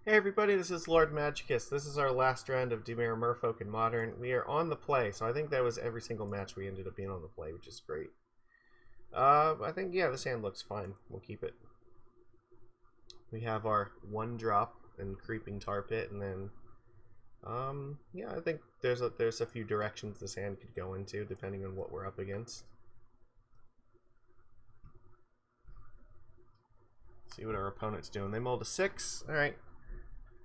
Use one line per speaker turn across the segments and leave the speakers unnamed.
Hey everybody, this is Lord Magicus. This is our last round of Dimir Merfolk in Modern. We are on the play, so I think that was every single match we ended up being on the play, which is great. I think, yeah, this hand looks fine. We'll keep it. We have our 1-drop and Creeping Tar Pit, and then, yeah, I think there's a few directions this hand could go into, depending on what we're up against. See what our opponent's doing. They mulled a 6. Alright.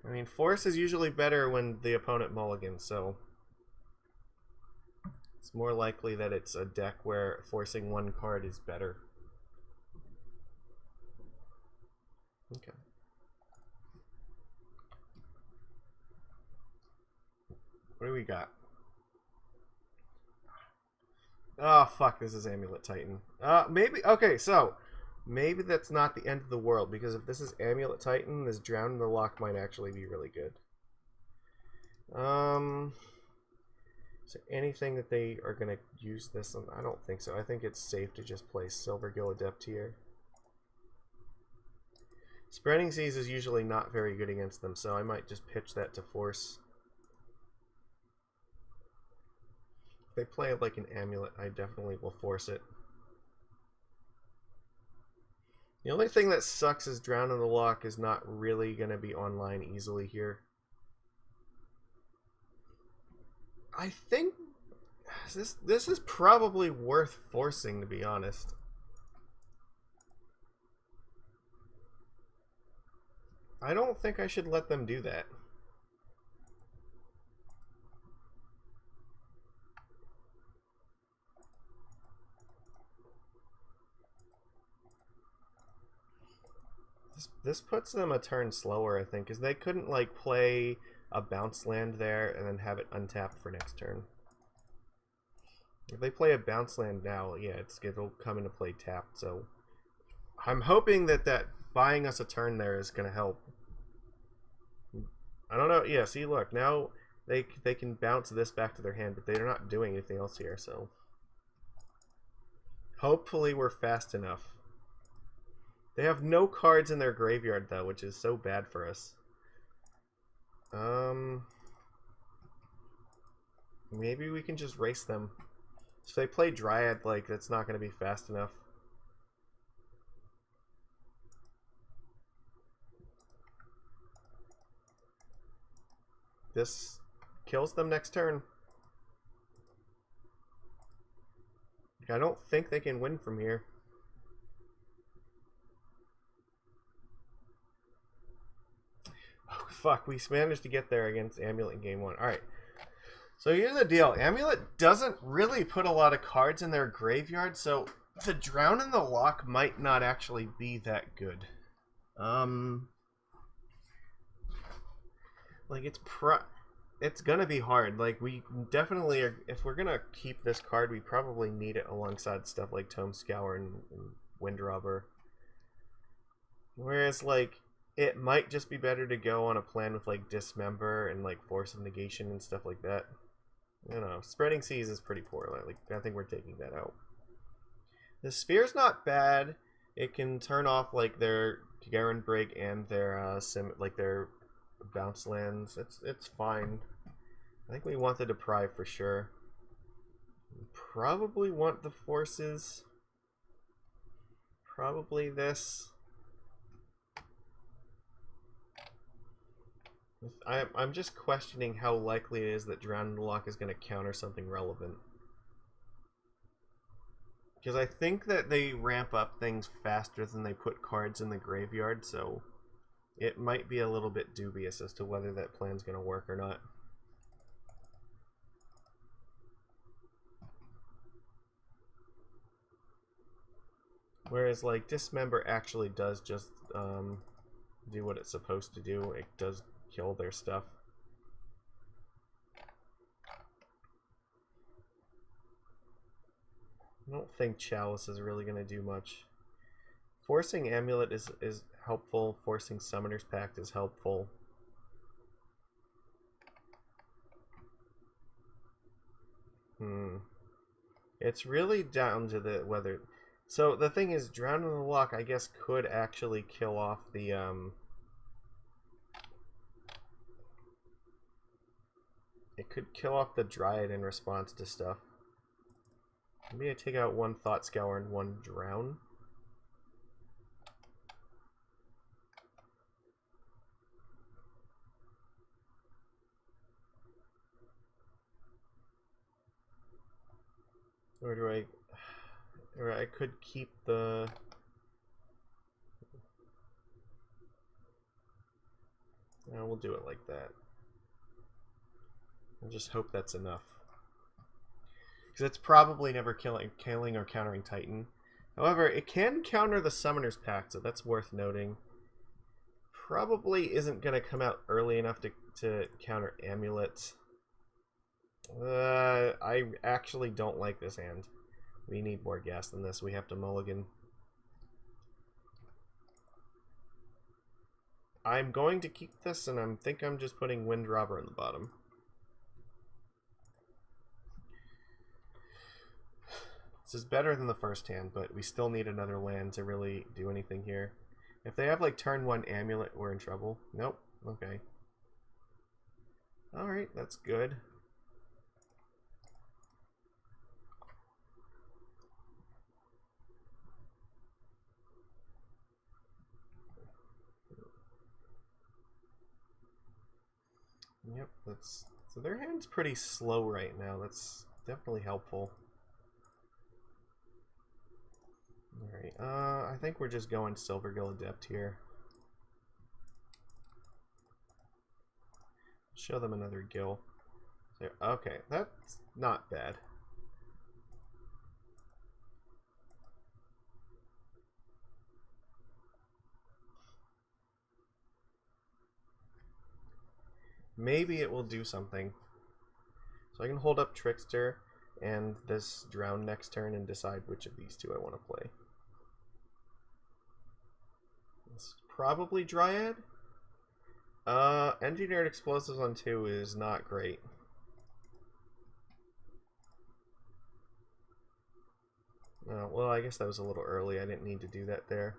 I mean, Force is usually better when the opponent mulligans, so it's more likely that it's a deck where forcing one card is better. Okay. What do we got? Oh, fuck, this is Amulet Titan. Maybe, okay, so maybe that's not the end of the world, because if this is Amulet Titan, this Drown in the Loch might actually be really good. Is there anything that they are going to use this on? I don't think so. I think it's safe to just play Silvergill Adept here. Spreading Seas is usually not very good against them, so I might just pitch that to Force. If they play like an Amulet, I definitely will force it. The only thing that sucks is Drown in the Loch is not really going to be online easily here. I think this is probably worth forcing, to be honest. I don't think I should let them do that. This puts them a turn slower, I think, because they couldn't like play a bounce land there and then have it untapped for next turn. If they play a bounce land now, yeah, it'll come into play tapped. So I'm hoping that buying us a turn there is going to help. I don't know. Yeah, see, look, now they can bounce this back to their hand, but they're not doing anything else here. So hopefully we're fast enough. They have no cards in their graveyard, though, which is so bad for us. Maybe we can just race them. If they play Dryad, like, that's not going to be fast enough. This kills them next turn. I don't think they can win from here. Oh, fuck, we managed to get there against Amulet in game 1. Alright. So here's the deal. Amulet doesn't really put a lot of cards in their graveyard, so the Drown in the Loch might not actually be that good. Like, it's gonna be hard. Like, we definitely are, if we're gonna keep this card, we probably need it alongside stuff like Thought Scour and Windrobber. Whereas, like, it might just be better to go on a plan with, like, Dismember and, like, Force of Negation and stuff like that. I don't know. Spreading Seas is pretty poor. Like, I think we're taking that out. The Sphere's not bad. It can turn off, like, their Garen Break and their, their bounce lands. It's fine. I think we want the Deprive for sure. We probably want the Forces. Probably this. I'm just questioning how likely it is that Drown in the Loch is going to counter something relevant. Because I think that they ramp up things faster than they put cards in the graveyard, so it might be a little bit dubious as to whether that plan's going to work or not. Whereas, like, Dismember actually does just do what it's supposed to do. It does kill their stuff. I don't think Chalice is really going to do much. Forcing Amulet is helpful. Forcing Summoner's Pact is helpful. It's really down to the whether... So the thing is, Drown in the Loch, I guess, could actually kill off the It could kill off the Dryad in response to stuff. Maybe I take out one Thought Scour and one Drown. Or do I... Or I could keep the... No, we'll do it like that. And just hope that's enough. Because it's probably never killing or countering Titan. However, it can counter the Summoner's Pact, so that's worth noting. Probably isn't going to come out early enough to counter Amulet. I actually don't like this hand. We need more gas than this. We have to mulligan. I'm going to keep this, and I think I'm just putting Windrobber in the bottom. This is better than the first hand, but we still need another land to really do anything here. If they have like turn 1 Amulet, we're in trouble. Nope. Okay. Alright, that's good. Yep, that's... So their hand's pretty slow right now. That's definitely helpful. Alright, I think we're just going Silvergill Adept here. Show them another gill. So, okay, that's not bad. Maybe it will do something. So I can hold up Trickster and this Drown next turn and decide which of these two I want to play. It's probably Dryad. Engineered Explosives on 2 is not great. Well, I guess that was a little early. I didn't need to do that there.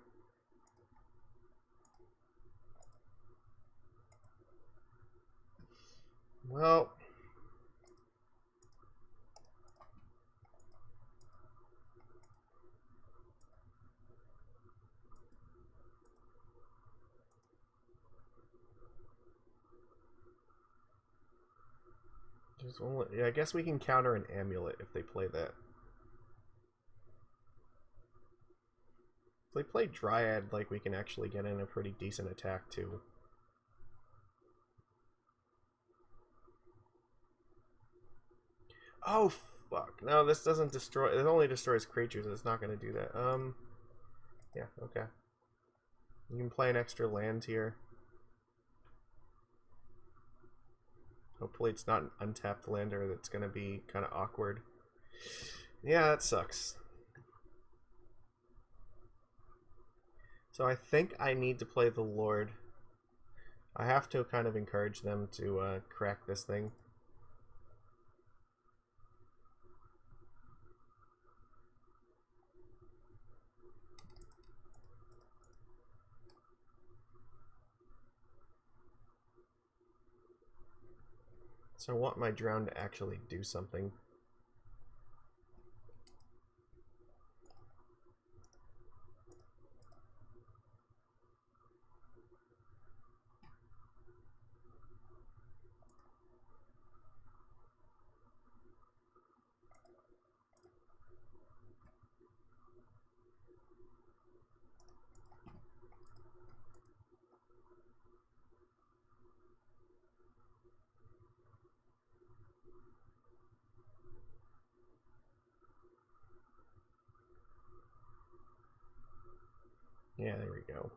Well... Yeah, I guess we can counter an Amulet if they play that. If they play Dryad, like, we can actually get in a pretty decent attack too. Oh fuck! No, this doesn't destroy. It only destroys creatures. It's not going to do that. Yeah, okay. You can play an extra land here. Hopefully it's not an untapped lander that's going to be kind of awkward. Yeah, that sucks. So I think I need to play the Lord. I have to kind of encourage them to crack this thing. So I want my Drown to actually do something. Yeah, there we go.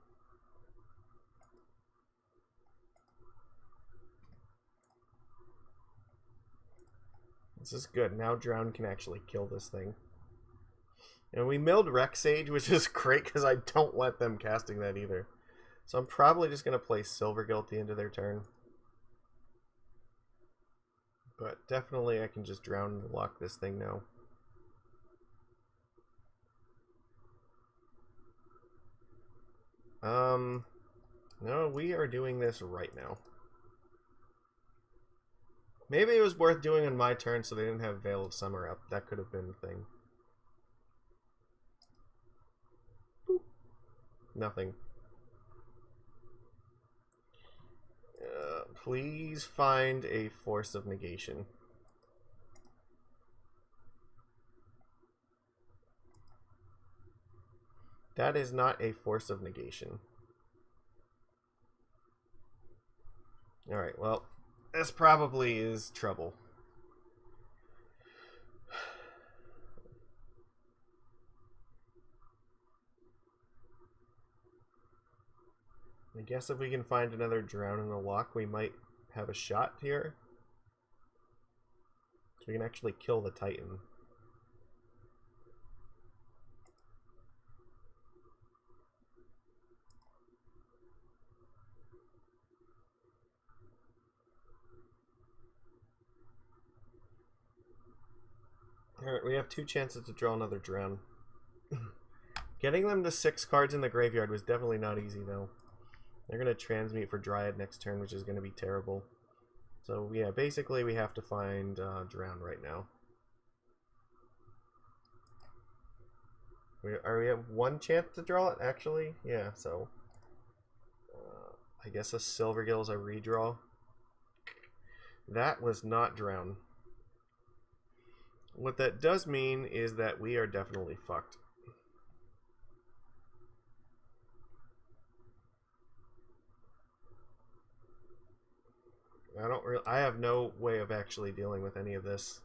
This is good. Now Drown can actually kill this thing. And we milled Rex Sage, which is great because I don't let them casting that either. So I'm probably just going to play Silvergill at the end of their turn. But definitely I can just Drown and lock this thing now. No, we are doing this right now. Maybe it was worth doing on my turn so they didn't have Veil of Summer up. That could have been the thing. Boop. Nothing. Please find a Force of Negation. That is not a Force of Negation. Alright, well, this probably is trouble. I guess if we can find another Drown in the Loch, we might have a shot here. So we can actually kill the Titan. Alright, we have 2 chances to draw another Drown. Getting them to 6 cards in the graveyard was definitely not easy, though. They're going to transmute for Dryad next turn, which is going to be terrible. So, yeah, basically we have to find Drown right now. We have 1 chance to draw it, actually? Yeah, so... I guess a Silvergill is a redraw. That was not Drown. What that does mean is that we are definitely fucked. I have no way of actually dealing with any of this.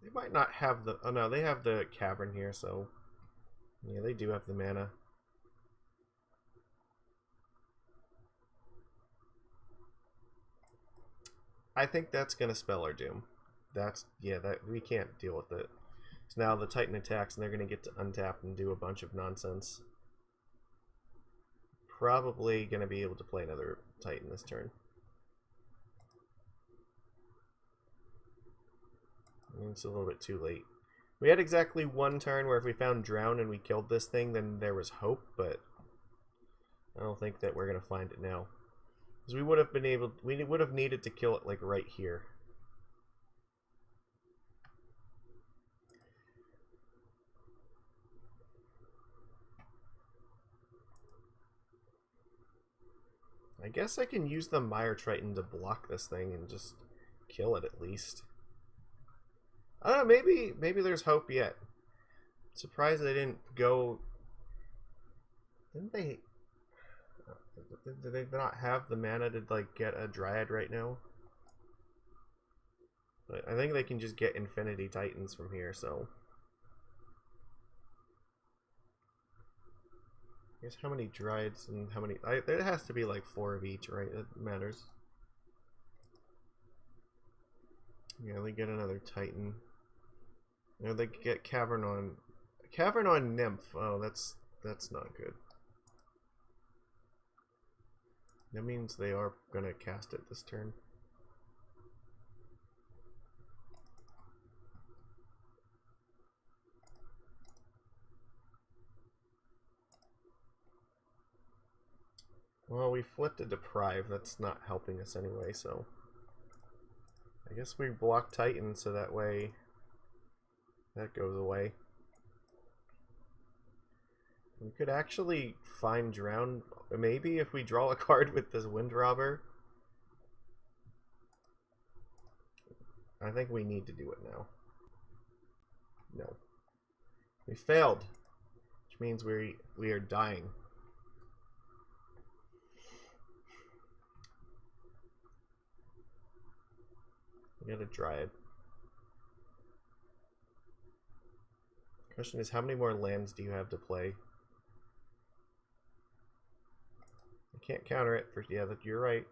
They might not have the... Oh no, they have the Cavern here, so... Yeah, they do have the mana. I think that's gonna spell our doom. That's... Yeah, that we can't deal with it. So now the Titan attacks and they're gonna get to untap and do a bunch of nonsense. Probably gonna be able to play another Titan this turn. It's a little bit too late. We had exactly 1 turn where if we found Drown and we killed this thing, then there was hope, but I don't think that we're going to find it now. Because we would have been able... We would have needed to kill it, like, right here. I guess I can use the Mire Triton to block this thing and just kill it at least. I don't know, maybe there's hope yet. I'm surprised they didn't go... Didn't they... Did they not have the mana to, like, get a Dryad right now? But I think they can just get Infinity Titans from here, so... I guess how many Dryads and how many... there has to be, like, 4 of each, right? It matters. Yeah, they get another Titan. You know, they get Cavern on Nymph. Oh, that's not good. That means they are gonna cast it this turn. Well, we flipped a Deprive. That's not helping us anyway, so... I guess we block Titan so that way that goes away. We could actually find Drown, maybe if we draw a card with this Windrobber. I think we need to do it now. No. We failed, which means we are dying. We got a Dryad. Question is, how many more lands do you have to play? I can't counter it for... Yeah, you're right.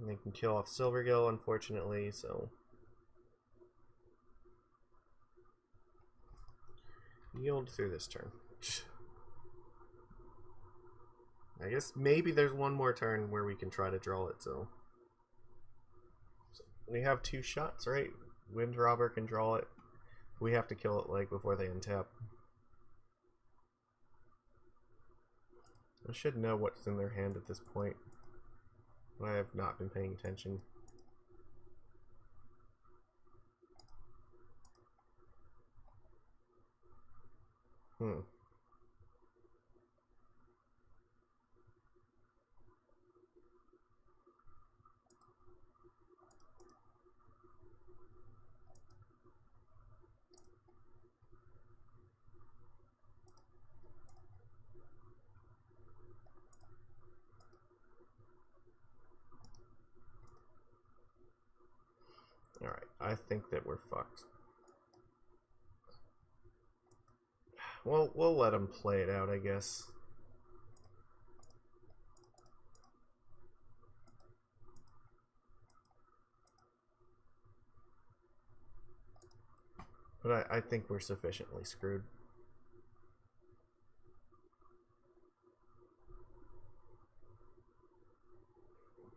And they can kill off Silvergill, unfortunately, so... Yield through this turn. I guess maybe there's one more turn where we can try to draw it, so we have 2 shots, right? Windrobber can draw it. We have to kill it like before they untap. I should know what's in their hand at this point. I have not been paying attention. Alright, I think that we're fucked. Well, we'll let them play it out, I guess. But I think we're sufficiently screwed.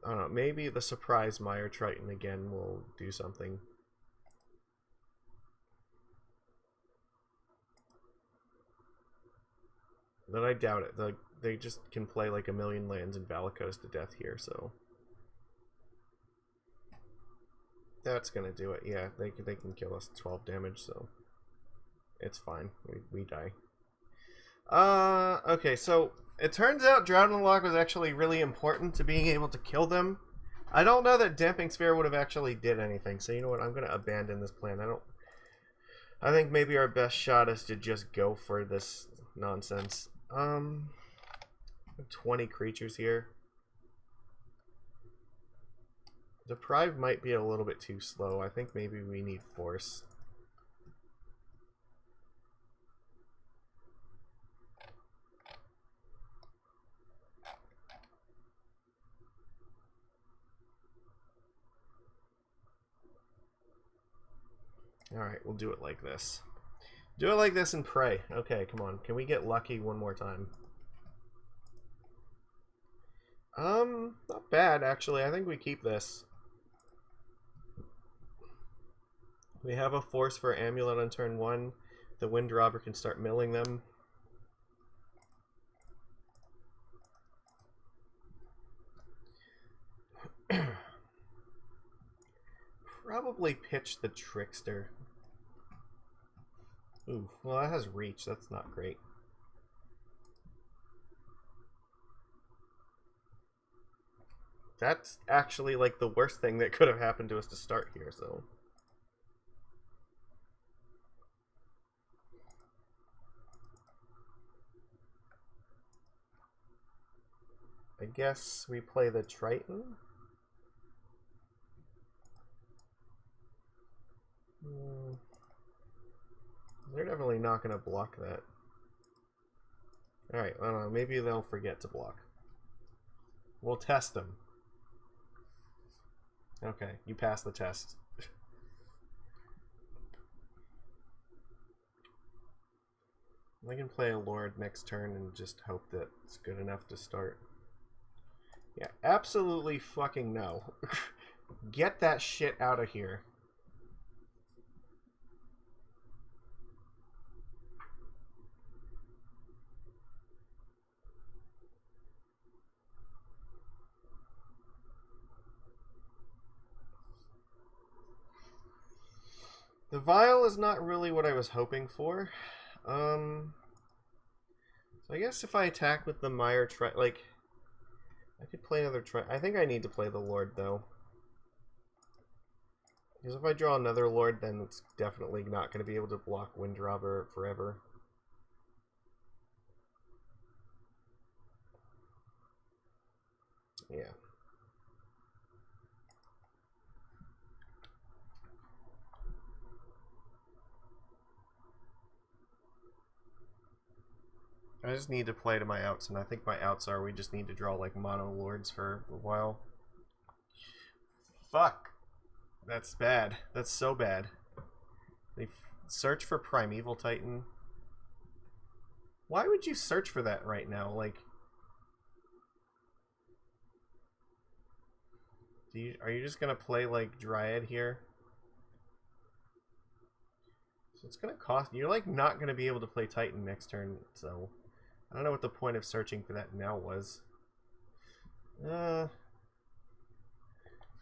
I don't know, maybe the surprise Mire Triton again will do something. But I doubt it. They just can play like a million lands and Valakos to death here, so... That's gonna do it. Yeah, they can kill us 12 damage, so... It's fine. We die. Okay, so... It turns out Drowning Loch was actually really important to being able to kill them. I don't know that Damping Sphere would have actually did anything, so you know what, I'm gonna abandon this plan. I think maybe our best shot is to just go for this nonsense. 20 creatures here. Deprive might be a little bit too slow. I think maybe we need Force. Alright, we'll do it like this. Do it like this and pray. Okay, come on. Can we get lucky one more time? Not bad, actually. I think we keep this. We have a Force for Amulet on turn 1. The Windrobber can start milling them. Probably pitch the Trickster. Ooh, well that has reach, that's not great. That's actually like the worst thing that could have happened to us to start here, so... I guess we play the Triton? They're definitely not going to block that. Alright, I don't know, maybe they'll forget to block. We'll test them. Okay, you passed the test. I can play a Lord next turn and just hope that it's good enough to start. Yeah, absolutely fucking no. Get that shit out of here. The Vial is not really what I was hoping for. So I guess if I attack with the Mire Triton, like, I could play another Triton. I think I need to play the Lord, though. Because if I draw another Lord, then it's definitely not going to be able to block Windrobber forever. Yeah. I just need to play to my outs, and I think my outs are we just need to draw like mono lords for a while. Fuck. That's bad. That's so bad. They search for Primeval Titan. Why would you search for that right now? Like, are you just gonna play like Dryad here? So it's gonna cost. You're like not gonna be able to play Titan next turn. So I don't know what the point of searching for that now was.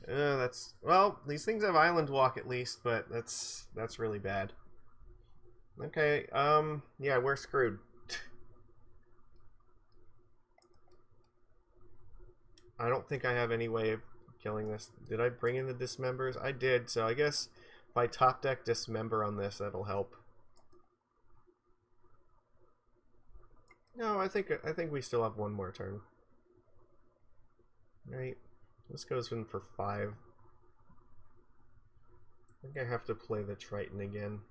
That's, well, these things have Island Walk at least, but that's really bad. Okay, yeah, we're screwed. I don't think I have any way of killing this. Did I bring in the Dismembers? I did, so I guess if I top deck Dismember on this, that'll help. No, I think we still have one more turn. Right. This goes in for 5. I think I have to play the Triton again.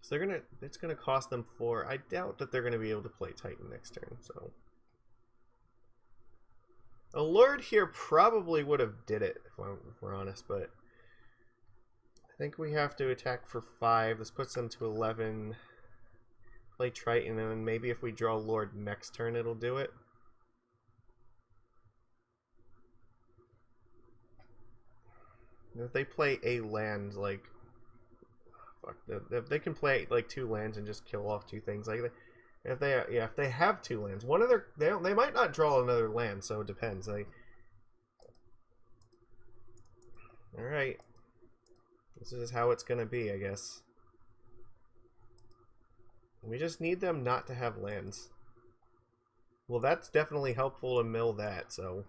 So it's gonna cost them 4. I doubt that they're gonna be able to play Titan next turn, so. A Lord here probably would have did it, if we're honest, but I think we have to attack for 5. This puts them to 11. Play Triton, and then maybe if we draw Lord next turn, it'll do it. If they play a land, like, fuck, if they can play like 2 lands and just kill off 2 things, like, if they have 2 lands, one of they might not draw another land, so it depends. Like, all right, this is how it's gonna be, I guess. We just need them not to have lands. Well, that's definitely helpful to mill that. So,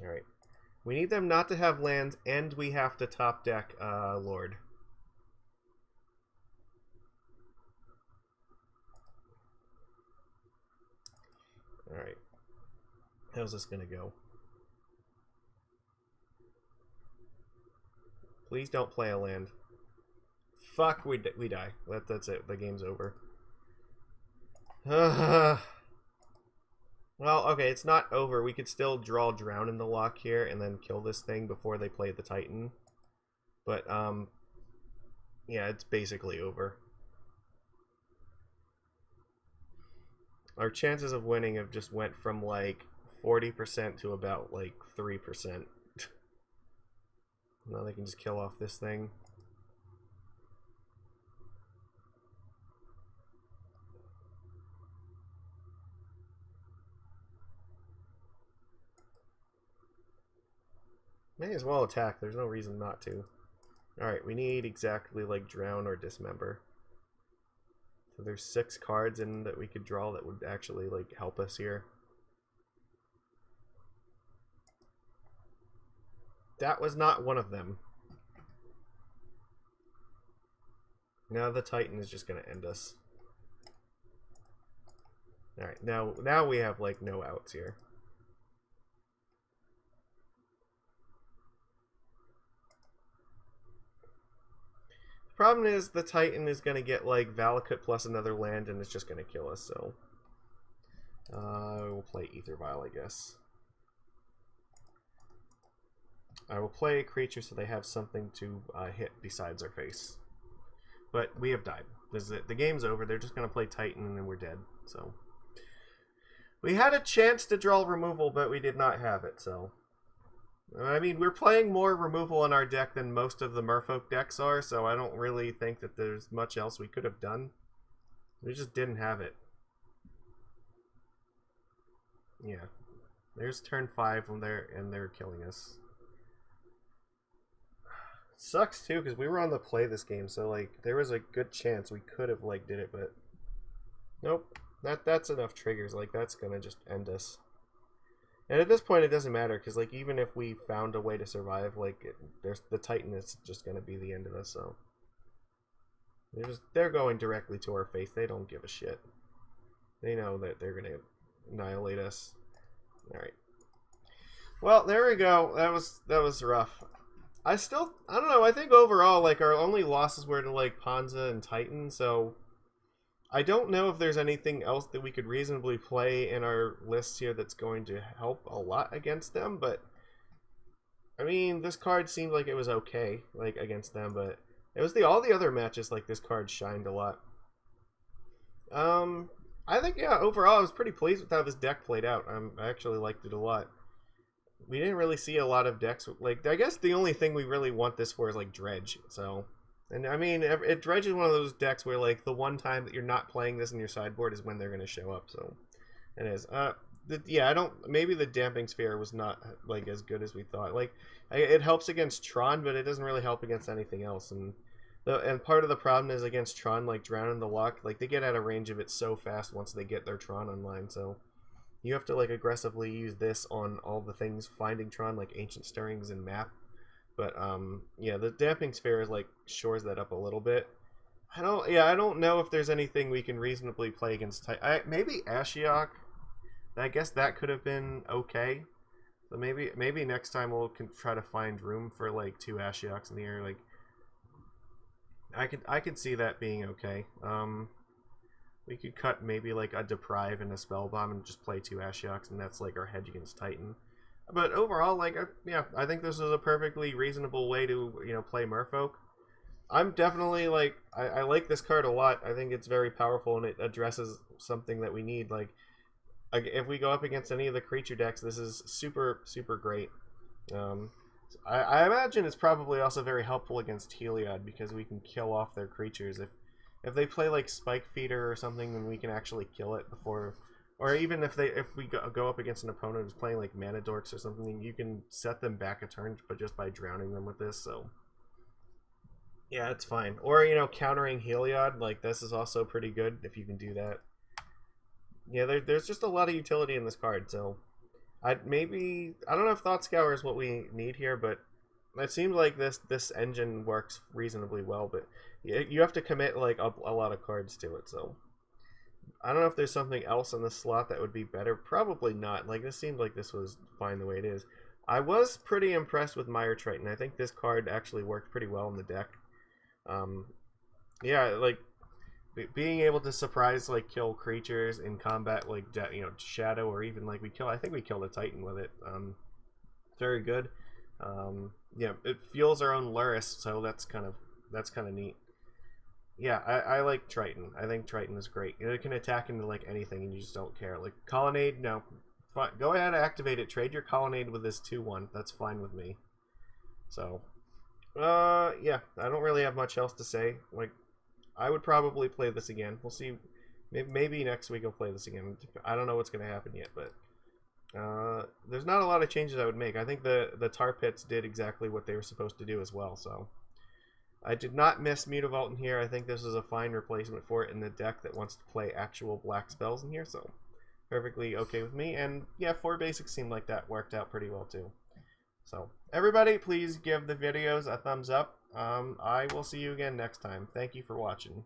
all right. We need them not to have lands, and we have to top deck Lord. Alright. How's this gonna go? Please don't play a land. Fuck, we die. That's it. The game's over. Well, okay, it's not over. We could still draw Drown in the Loch here and then kill this thing before they play the Titan. But, yeah, it's basically over. Our chances of winning have just went from, like, 40% to about, like, 3%. Now they can just kill off this thing. May as well attack. There's no reason not to. Alright, we need exactly like Drown or Dismember. So there's 6 cards in that we could draw that would actually like help us here. That was not one of them. Now the Titan is just going to end us. Alright, now we have like no outs here. Problem is, the Titan is going to get, like, Valakut plus another land, and it's just going to kill us, so... we'll play Aether Vial, I guess. I will play a creature so they have something to hit besides our face. But we have died. The game's over. They're just going to play Titan, and then we're dead, so... We had a chance to draw removal, but we did not have it, so... I mean, we're playing more removal in our deck than most of the Merfolk decks are, so I don't really think that there's much else we could have done. We just didn't have it. Yeah. There's turn 5 when they're killing us. Sucks too, because we were on the play this game, so like there was a good chance we could have like did it, but nope. That's enough triggers. Like that's gonna just end us. And at this point, it doesn't matter, because, like, even if we found a way to survive, like, the Titan is just going to be the end of us, so... They're going directly to our face. They don't give a shit. They know that they're going to annihilate us. Alright. Well, there we go. That was rough. I don't know, I think overall, like, our only losses were to, like, Ponza and Titan, so... I don't know if there's anything else that we could reasonably play in our list here that's going to help a lot against them, but I mean, this card seemed like it was okay, like, against them, but it was all the other matches, like, this card shined a lot. I think, yeah, overall, I was pretty pleased with how this deck played out. I actually liked it a lot. We didn't really see a lot of decks, like, I guess the only thing we really want this for is, like, Dredge, so... And, I mean, Dredge is one of those decks where, like, the one time that you're not playing this in your sideboard is when they're going to show up, so... It is. Yeah, I don't... Maybe the Damping Sphere was not, like, as good as we thought. Like, it helps against Tron, but it doesn't really help against anything else, and... And part of the problem is against Tron, like, drowning the Loch, like, they get out of range of it so fast once they get their Tron online, so... You have to, like, aggressively use this on all the things finding Tron, like Ancient Stirrings and Map. But, yeah, the Damping Sphere is, like, shores that up a little bit. I don't know if there's anything we can reasonably play against Titan. Maybe Ashiok. I guess that could have been okay. So maybe next time we'll try to find room for, like, 2 Ashioks in the air. Like, I could see that being okay. We could cut maybe, like, a Deprive and a Spellbomb and just play 2 Ashioks, and that's, like, our hedge against Titan. But overall, like, yeah, I think this is a perfectly reasonable way to, you know, play Merfolk. I'm definitely, like, I like this card a lot. I think it's very powerful, and it addresses something that we need. Like, if we go up against any of the creature decks, this is super, super great. I imagine it's probably also very helpful against Heliod, because we can kill off their creatures. If they play, like, Spike Feeder or something, then we can actually kill it before... Or even if we go up against an opponent who's playing, like, Mana Dorks or something, you can set them back a turn, but just by drowning them with this, so... Yeah, it's fine. Or, you know, countering Heliod, like, this is also pretty good if you can do that. Yeah, there's just a lot of utility in this card, so... I don't know if Thought Scour is what we need here, but it seems like this engine works reasonably well, but you have to commit, like, a lot of cards to it, so... I don't know if there's something else in the slot that would be better. Probably not. Like, this seemed like this was fine the way it is. I was pretty impressed with Mire Triton. I think this card actually worked pretty well in the deck. Yeah, like, being able to surprise, like, kill creatures in combat, like, you know, Shadow, or even, like, I think we killed a Titan with it. Very good. Yeah, it fuels our own Lurrus, so that's kind of neat. Yeah, I like Triton. I think Triton is great. It can attack into, like, anything, and you just don't care. Like, Colonnade, no. Fine. Go ahead and activate it. Trade your Colonnade with this 2/1. That's fine with me. So, yeah, I don't really have much else to say. Like, I would probably play this again. We'll see. Maybe next week I'll play this again. I don't know what's going to happen yet, but there's not a lot of changes I would make. I think the Tar Pits did exactly what they were supposed to do as well, so... I did not miss Mutavault in here. I think this is a fine replacement for it in the deck that wants to play actual black spells in here, so perfectly okay with me. And yeah, 4 basics seemed like that worked out pretty well too. So everybody, please give the videos a thumbs up. I will see you again next time. Thank you for watching.